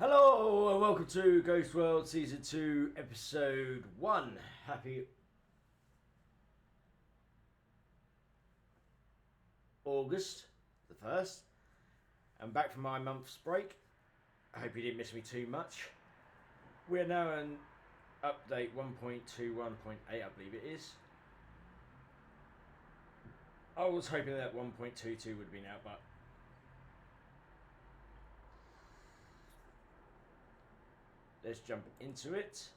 Hello and welcome to GhostWorld Season 2 Episode 1. Happy August the 1st. I'm back from my month's break. I hope you didn't miss me too much. We're now on update 1.21.8, I believe it is. I was hoping that 1.22 would have been out, but let's jump into it.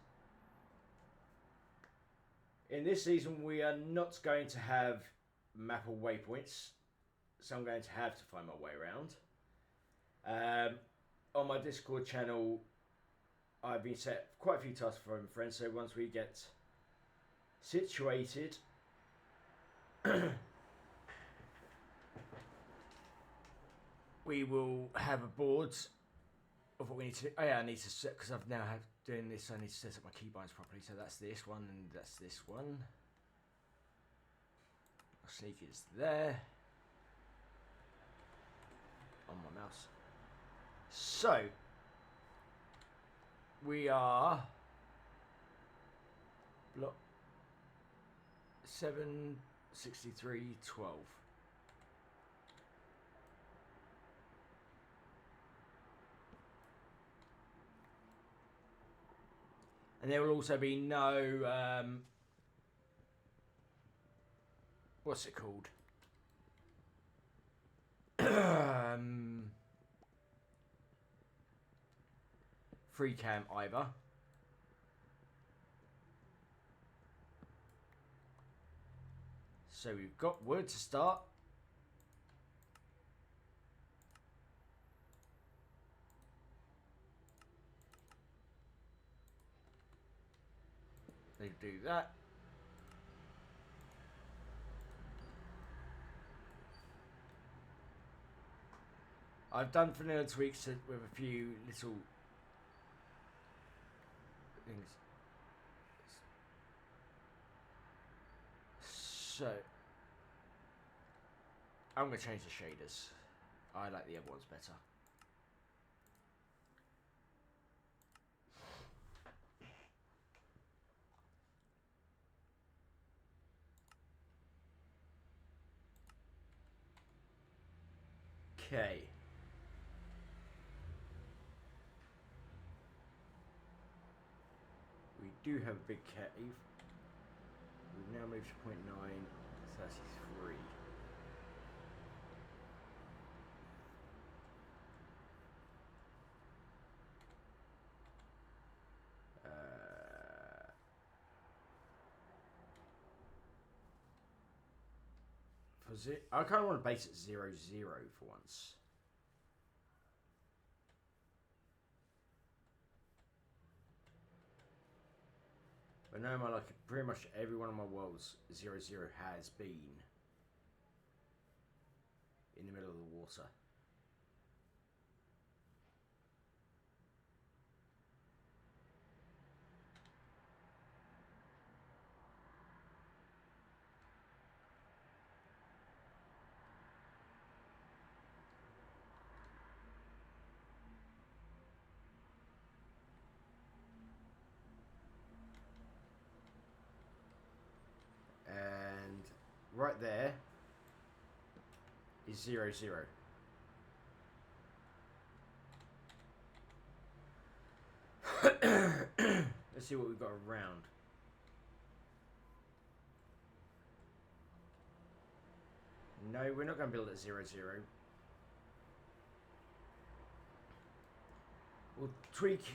In this season, we are not going to have map or waypoints, so I'm going to have to find my way around. On my Discord channel, I've been set quite a few tasks for my friends, so once we get situated, we will have a board of what we need to do. Oh yeah, I need to set, because I've now had doing this, I need to set up my keybinds properly. So that's this one and that's this one. My sneak is there on my mouse. So we are block 76312. And there will also be no, what's it called? Free cam either. So we've got wood to start. They do that. I've done vanilla tweaks with a few little things. So I'm going to change the shaders. I like the other ones better. Okay. We do have a big cave. We've now moved to 0.933. I kind of want to base it 0, 0 for once. But no, like pretty much every one of my worlds 0, 0 has been in the middle of the water. And right there is 0, 0. Let's see what we've got around. No, we're not going to build at 0, 0. We'll tweak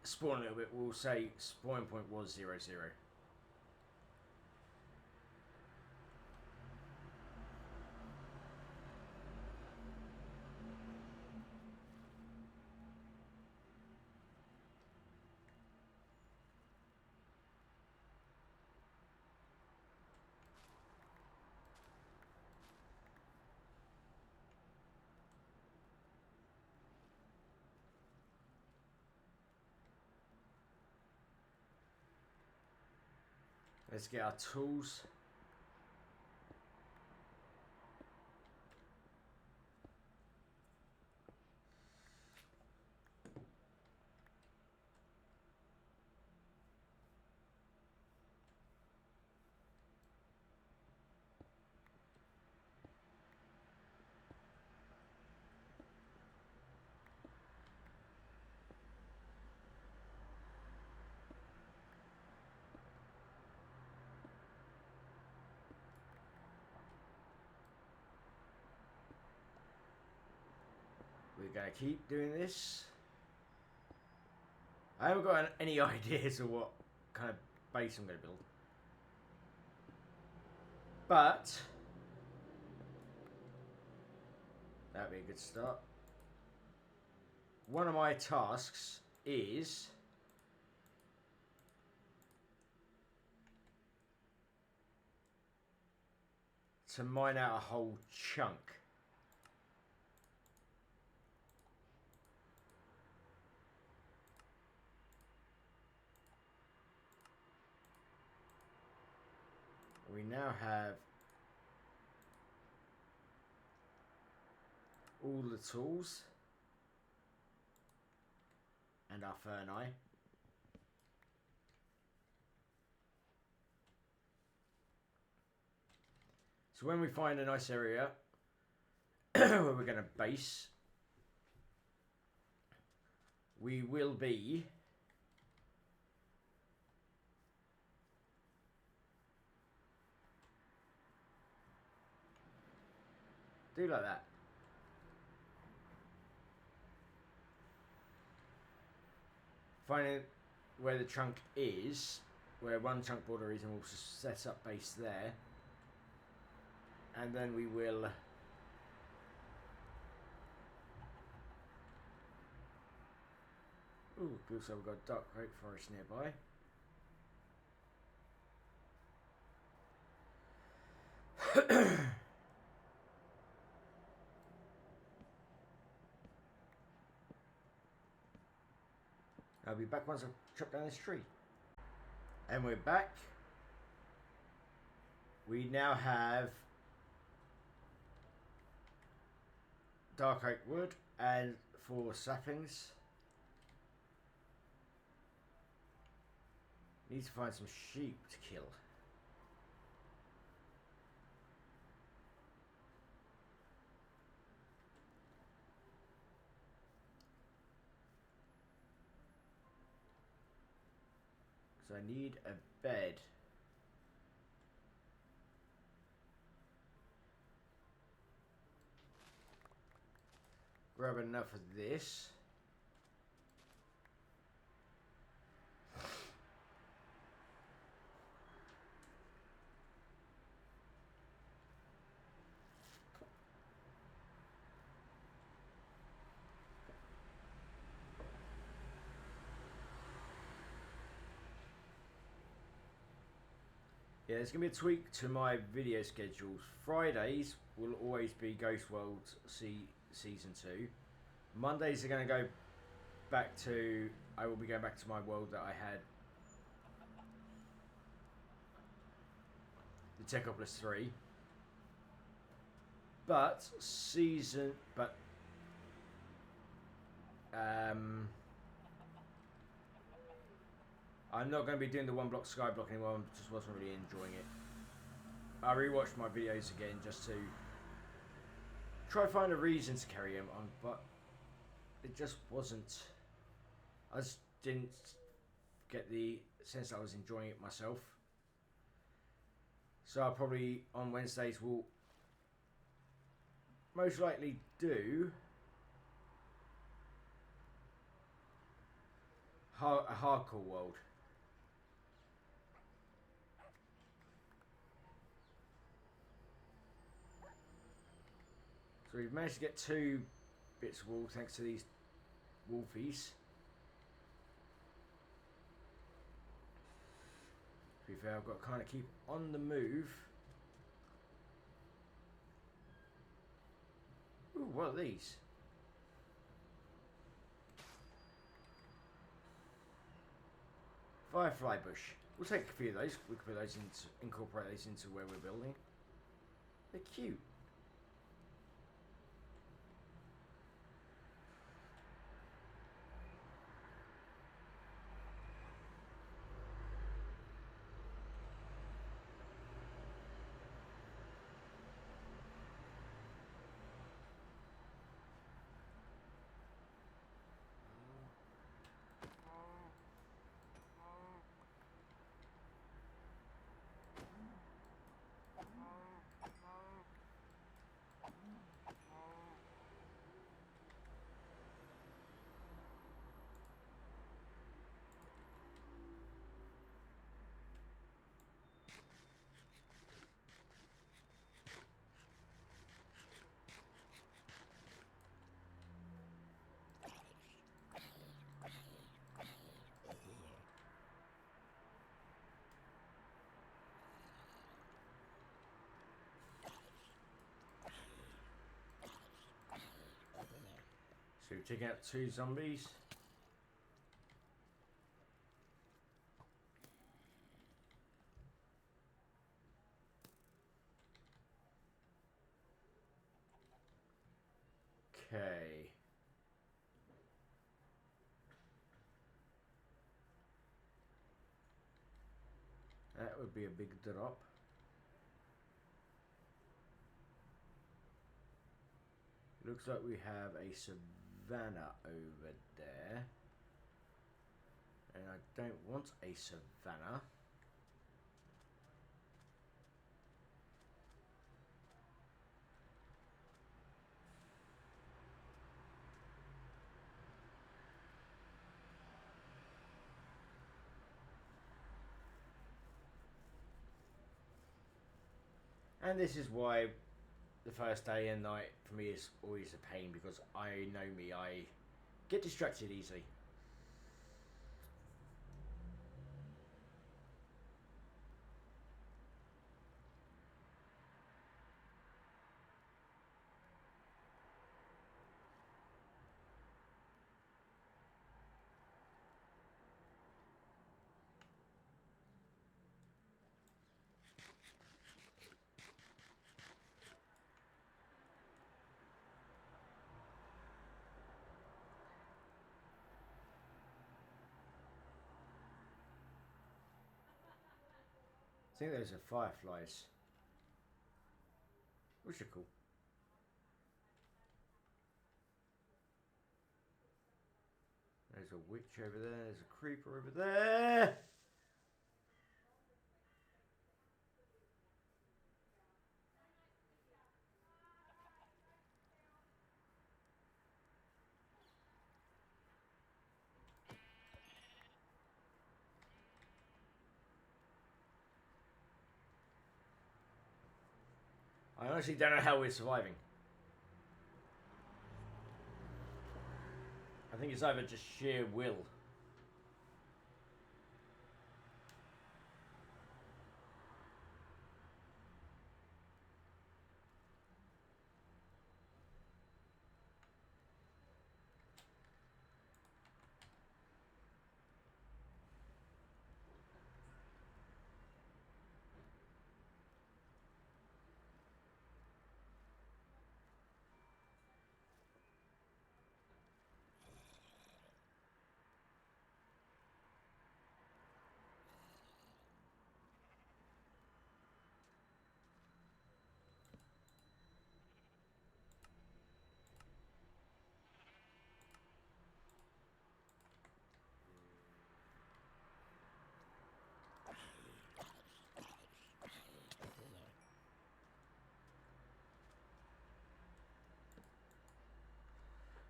spawn a little bit. We'll say spawn point was 0, 0. Let's get our tools. going to keep doing this. I haven't got any ideas of what kind of base I'm going to build. But that'd be a good start. One of my tasks is to mine out a whole chunk. We now have all the tools and our ferni. So when we find a nice area where we're going to base, we will be do like that. Finding where the chunk is, where one chunk border is, and we'll set up base there. And then we will also we've got dark oak forest nearby. I'll be back once I've chopped down this tree. And we're back. We now have dark oak wood and 4 saplings. Need to find some sheep to kill. So I need a bed. Grab enough of this. Yeah, there's going to be a tweak to my video schedules. Fridays will always be GhostWorld Season 2. Mondays are going to go back to... I will be going back to my world that I had. The Techopolis 3. But I'm not going to be doing the one block skyblock anymore. I just wasn't really enjoying it. I rewatched my videos again just to try to find a reason to carry them on, but it just wasn't. I just didn't get the sense that I was enjoying it myself. So I'll probably on Wednesdays will most likely do a hardcore world. So we've managed to get 2 bits of wool thanks to these wolfies. To be fair, I've got to kind of keep on the move. Ooh, what are these? Firefly bush. We'll take a few of those. We can put those into, incorporate those into where we're building. They're cute. we've taken out 2 zombies. Okay. That would be a big drop. Looks like we have a savannah over there. And I don't want a savannah. And this is why the first day and night for me is always a pain, because I know me, I get distracted easily. I think those are fireflies, which are cool. There's a witch over there, there's a creeper over there. I honestly don't know how we're surviving. I think it's either just sheer will.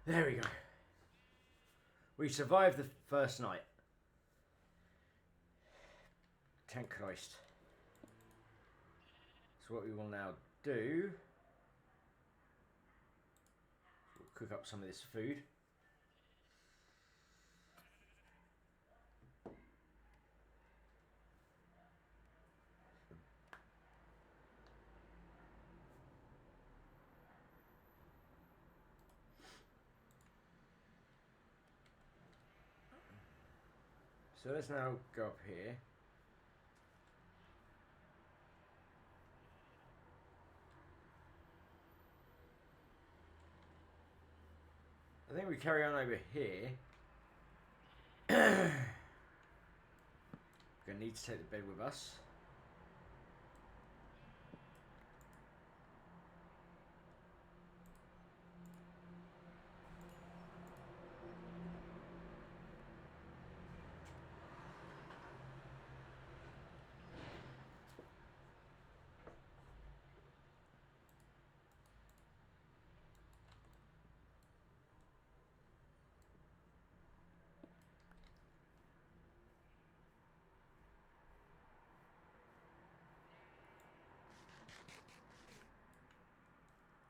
There we go. We survived the first night. Thank Christ. So what we will now do, we'll cook up some of this food. So let's now go up here. I think we carry on over here. We're going to need to take the bed with us.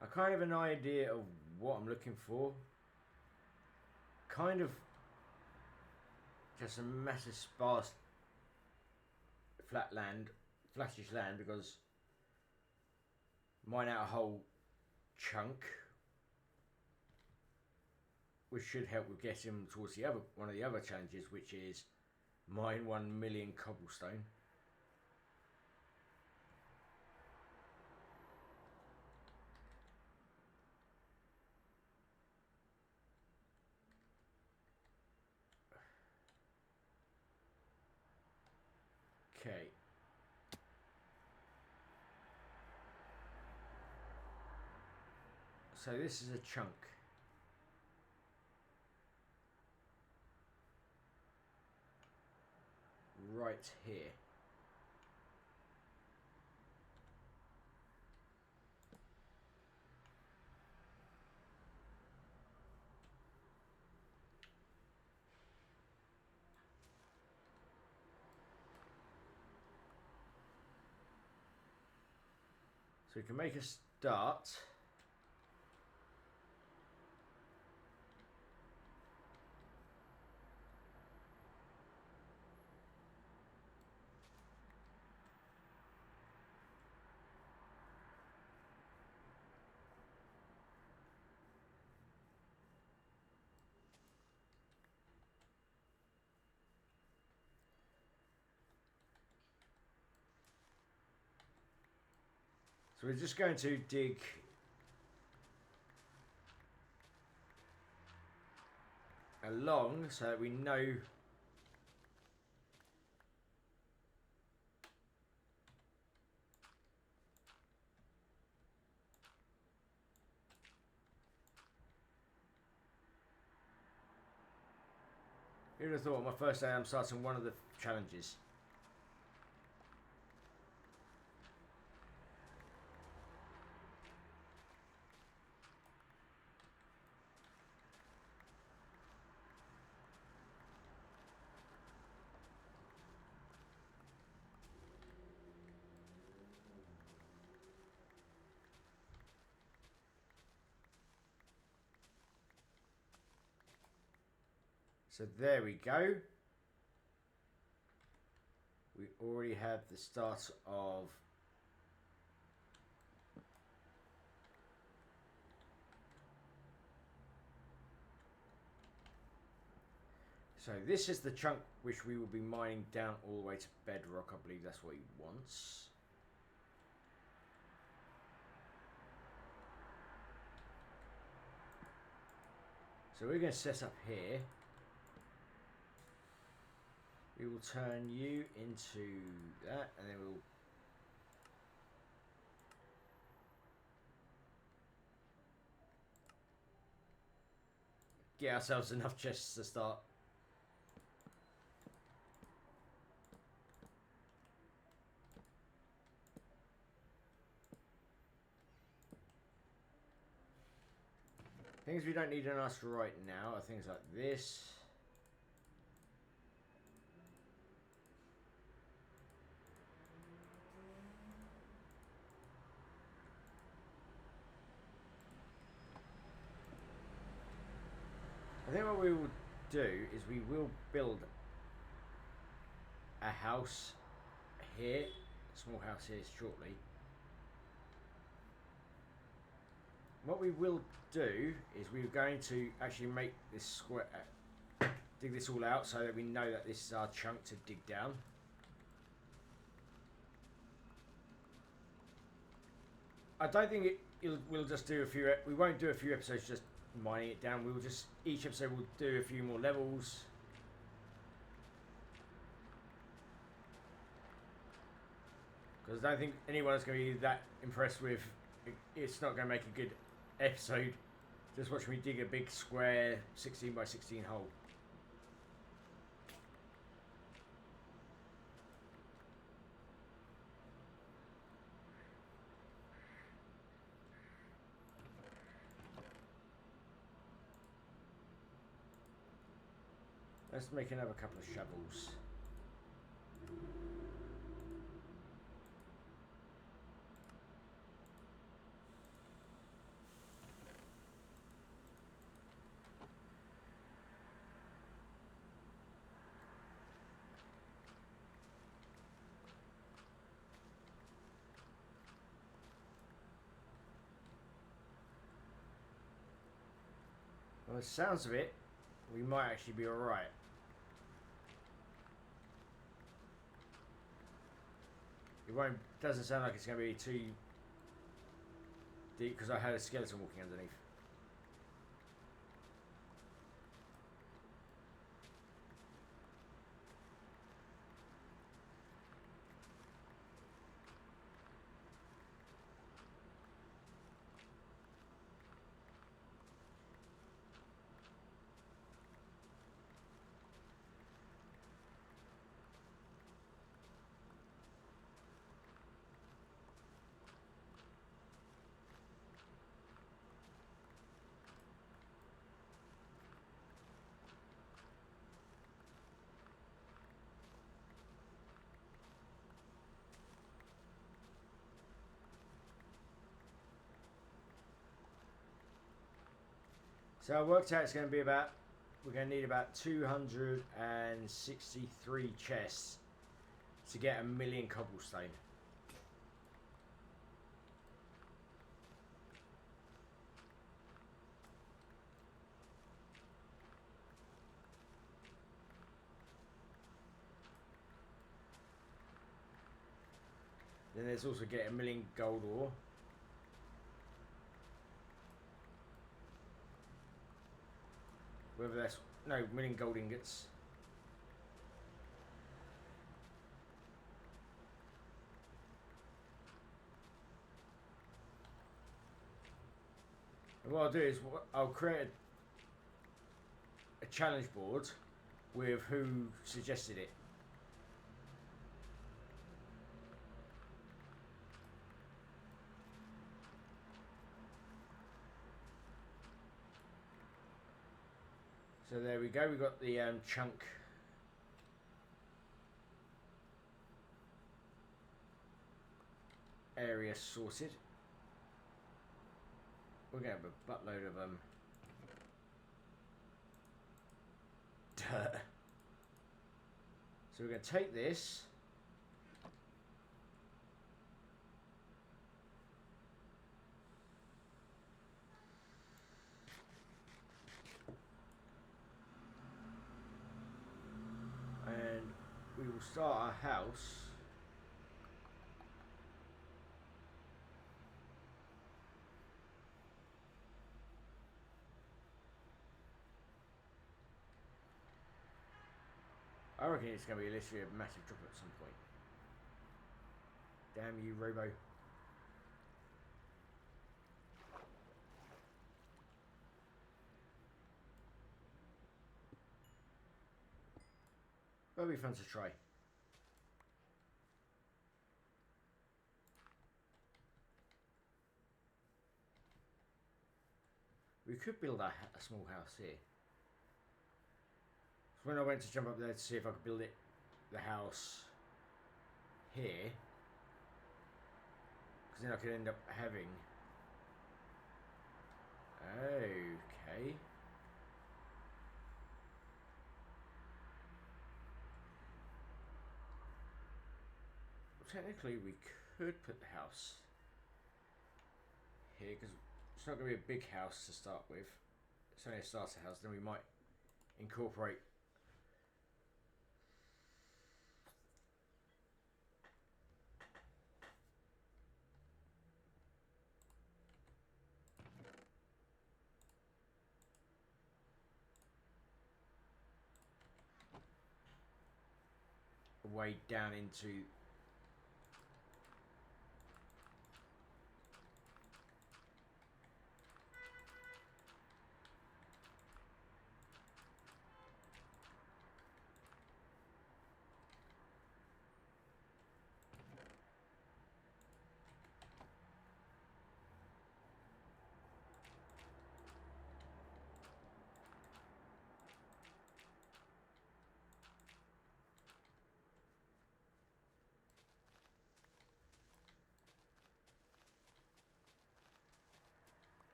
I kind of have an idea of what I'm looking for. Kind of just a massive sparse flattish land, because mine out a whole chunk. which should help with getting towards the other one of the other challenges, which is mine 1 million cobblestone. Okay. So this is a chunk. Right here. So we can make a start. So we're just going to dig along so that we know who would have thought on my first day I'm starting one of the challenges. So there we go. We already have the start of so this is the chunk which we will be mining down all the way to bedrock. I believe that's what he wants. So we're going to set up here. We will turn you into that, and then we'll get ourselves enough chests to start. Things we don't need on us right now are things like this. I think what we will do is we will build a house here, a small house here shortly. What we will do is we're going to actually make this square, dig this all out so that we know that this is our chunk to dig down. I don't think we'll just do a few, we won't do a few episodes just mining it down. We'll just, each episode we'll do a few more levels. Because I don't think anyone's going to be that impressed with, it's not going to make a good episode. Just watch me dig a big square 16 by 16 hole. Let's make another couple of shovels. Well, the sounds of it, we might actually be alright. It won't. Doesn't sound like it's going to be too deep because I had a skeleton walking underneath. So I worked out it's going to be about, we're going to need about 263 chests to get 1 million cobblestone. Then there's also get 1 million gold ore. Whether that's, no, 1 million gold ingots. And what I'll do is I'll create a challenge board with who suggested it. So there we go, we've got the chunk area sorted. We're going to have a buttload of dirt. So we're going to take this. And we will start our house. I reckon it's going to be literally a massive drop at some point. Damn you, Robo. That'll be fun to try. We could build a small house here. So when I went to jump up there to see if I could build it, the house here, because then I could end up having. Okay. Well, technically, we could put the house here because it's not going to be a big house to start with. It's only a starter house. Then we might incorporate. Way down into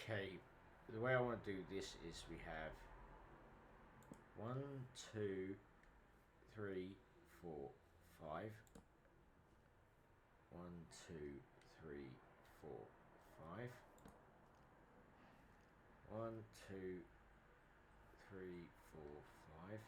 Okay, the way I want to do this is we have 1, 2, 3, 4, 5. 1, 2, 3, 4, 5. 1, 2, 3, 4, 5.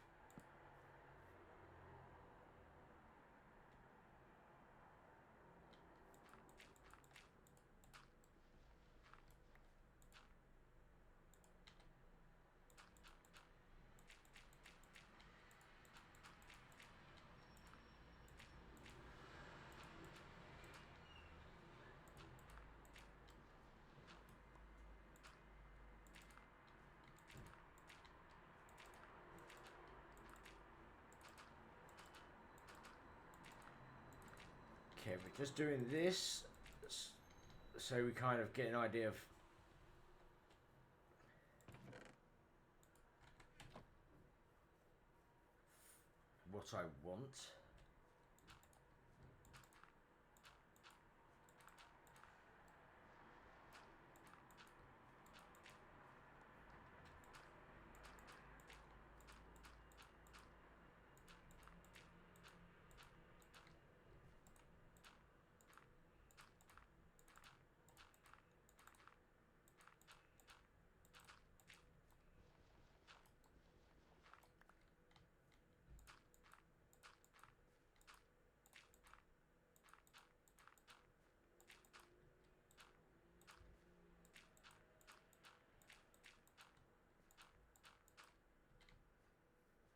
Okay, we're just doing this so we kind of get an idea of what I want.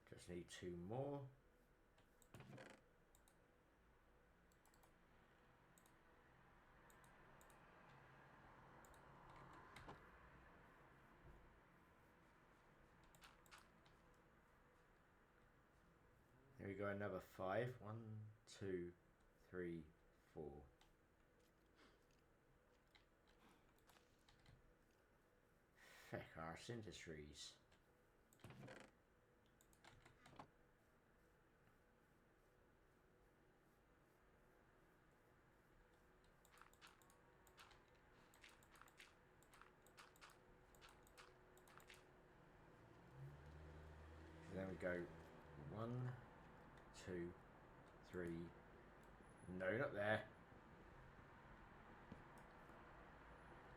Just need 2 more. Here we go, another 5. 1, 2, 3, 4. Feck, our industries. Then we go 1, 2, 3. No, not there.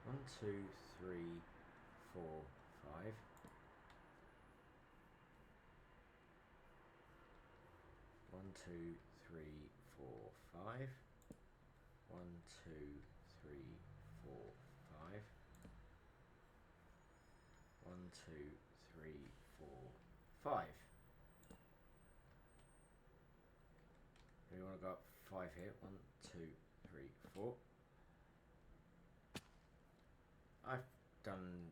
1, 2, 3, 4, 5. 1, 2, 3, 4, 5. 1, 2, 3, 4, 5. 1, 2, 3, 4, 5. We want to go up 5 here. 1, 2, 3, 4. I've done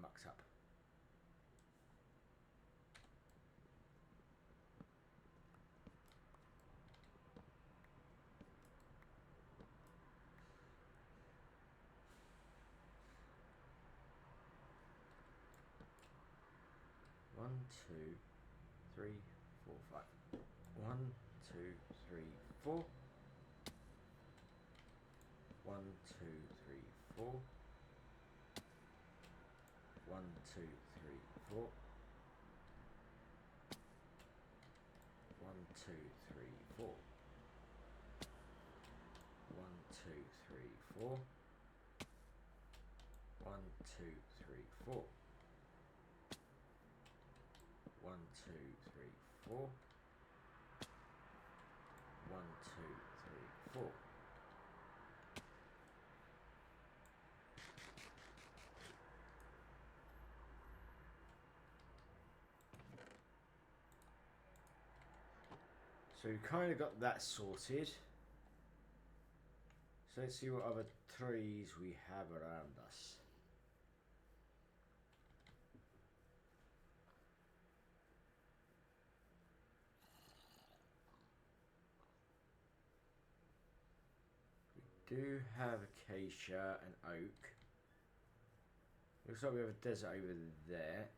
mucked up. One, 2, 3, 4, 5. 1, 2, 3, 4. 1, 2, 3, 4. 1, 2, 3, 4. 1, 2, 3, 4. 1, 2, 3, 4. 1, 2, 3, 4. 1, 2, 3, 4. 1, 2, 3, 4. So we kind of got that sorted. So let's see what other trees we have around us. We do have acacia and oak. Looks like we have a desert over there.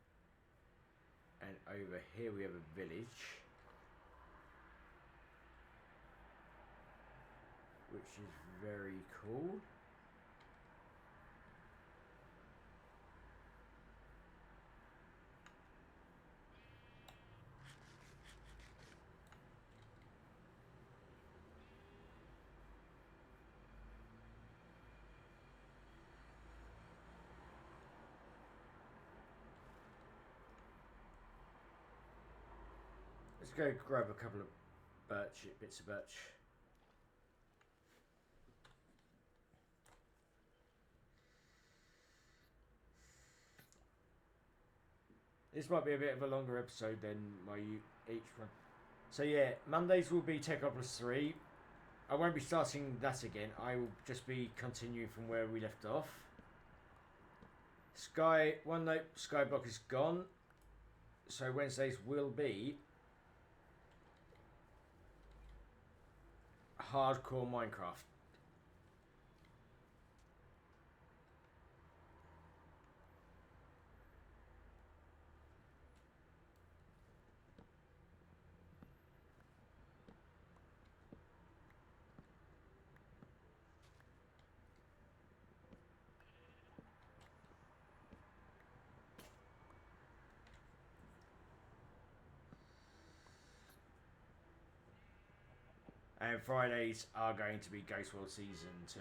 And over here we have a village. Which is very cool. go grab a couple of bits of birch. This might be a bit of a longer episode than my each one. So yeah, Mondays will be Techopolis 3. I won't be starting that again. I will just be continuing from where we left off. Skyblock is gone. So Wednesdays will be hardcore Minecraft. And Fridays are going to be GhostWorld Season 2.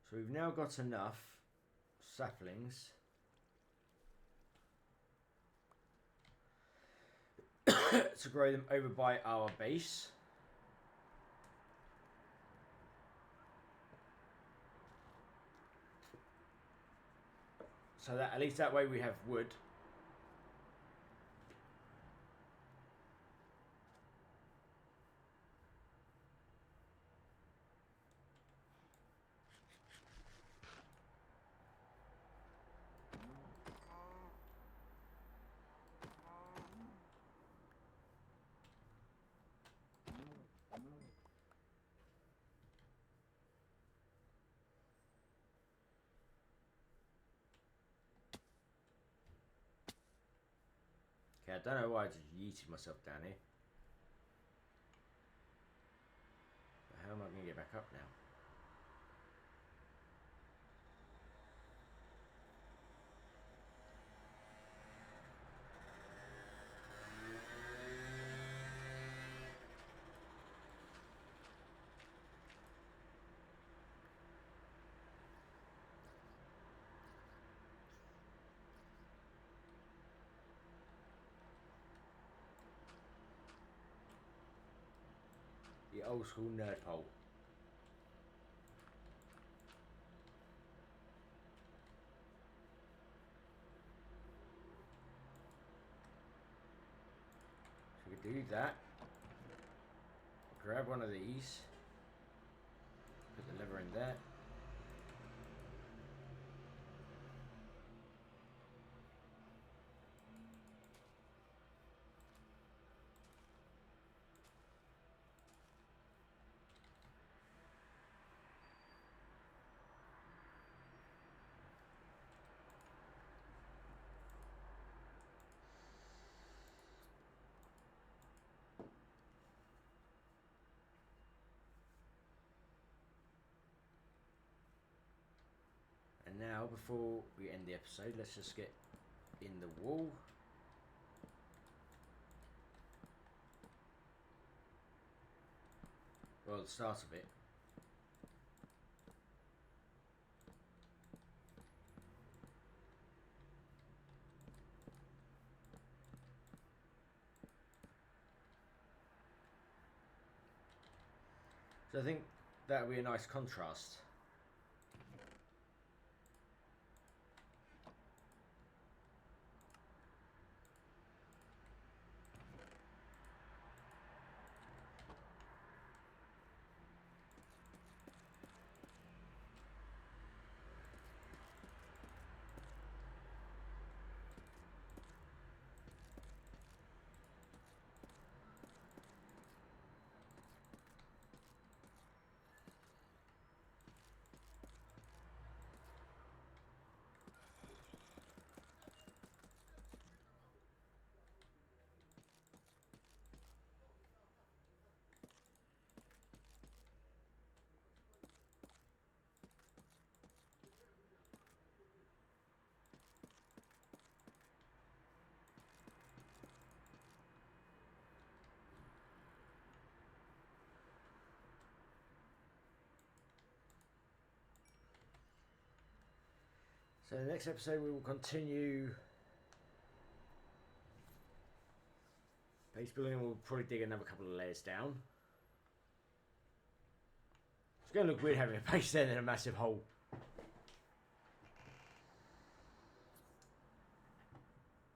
So we've now got enough saplings to grow them over by our base. So that at least that way we have wood. Okay, I don't know why I just yeeted myself down here. But how am I going to get back up now? The old school nerd hole. So we could do that. Grab one of these. Put the lever in there. And now, before we end the episode, let's just get in the wall. Well, the start of it. So I think that would be a nice contrast. So the next episode we will continue base building. We'll probably dig another couple of layers down. It's going to look weird having a base there and a massive hole.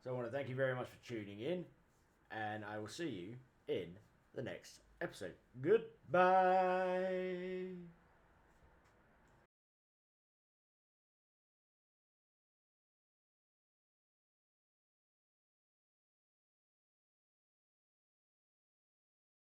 So I want to thank you very much for tuning in, and I will see you in the next episode. Goodbye.